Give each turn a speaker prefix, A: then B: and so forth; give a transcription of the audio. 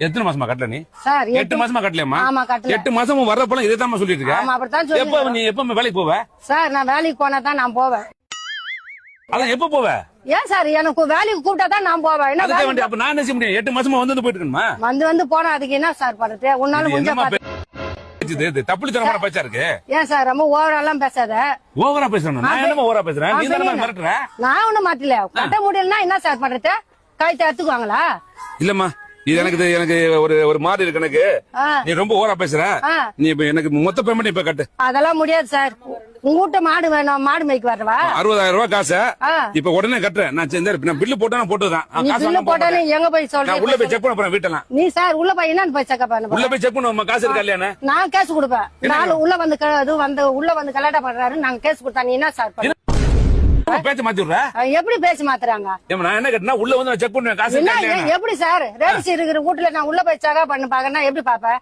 A: எத்தனை மாசமா கட்டல நீ?
B: சார்
A: 8 மாசமா கட்டலையாமா?
B: ஆமா கட்டல.
A: 8 மாசமும் வர்றப்பலாம் இதே தான் சொல்லிட்டு இருக்க.
B: ஆமா அப்படித்தான் சொல்லி.
A: எப்ப நீ எப்ப வேலைக்கு போவ?
B: சார் நான் வேலைக்கு போனா தான் நான் போவேன்.
A: அதான் எப்ப போவ?
B: ஏன் சார் எனக்கு வேலைக்கு கூப்பிட்டா தான் நான் போவேன். என்ன
A: அதுக்கு வேண்டிய அப்ப நான் என்ன செய்ய முடியும்? 8 மாசமா வந்து போயிட்டு இருக்கணுமா?
B: வந்து போனா அதுக்கு என்ன சார் பண்றது? உன்னால முடிஞ்ச
A: தப்புளி தரமான பேச்சா இருக்கு.
B: ஏன் சார் ரொம்ப ஓவராலாம் பேசாத.
A: ஓவரா பேசுறேன் நான் என்னமா ஓவரா பேசுறேன்? நீ தான மிரட்டுற.
B: நான் ஒண்ணும் மாட்டல. கட்ட முடியலன்னா என்ன சார் பண்றது? கைத்தை எடுத்துக்குவாங்களா?
A: இல்லம்மா இது எனக்கு ஒரு மாதிரி இருக்கு எனக்கு. நீ ரொம்ப ஓவரா பேசுற. நீ இப்ப எனக்கு மொத்த பேமெண்ட் இப்ப கட்டு.
B: அதெல்லாம் முடியாது சார். உங்க வீட்டு மாடு வேணும், மாடு மேய்க்கு வரவா?
A: 60,000 ரூபாய் காசு இப்ப உடனே கட்டுறேன். நான் பில்லு போட்டா போட்டுதான்.
B: பில்லு போட்டானே எங்க போய் சொல்றேன்?
A: உள்ள போய் செக் பண்ண போறேன் வீட்டெல்லாம்.
B: நீ சார் உள்ள போய் என்ன போய் செக் பண்ண?
A: உள்ள போய் செக் பண்ணுவோம் காசு இருக்கா இல்லையா? நான்
B: கேஸ் கொடுப்பேன். நாலு உள்ள வந்து கலாட்டா பண்றாரு. நாங்க கேஸ் கொடுத்தா நீ என்ன சார் பண்ண?
A: பேச்ச மாத்தி விடுற?
B: எப்படி பேச மாத்துறாங்க?
A: நான் என்ன கேட்டா உள்ள வந்து செக் பண்ணுவேன் காசு
B: எப்படி சார் ரேடிஸ் இருக்கிற வீட்டுல நான் உள்ள போய் செக் பண்ண பாக்கனா எப்படி பாப்பேன்?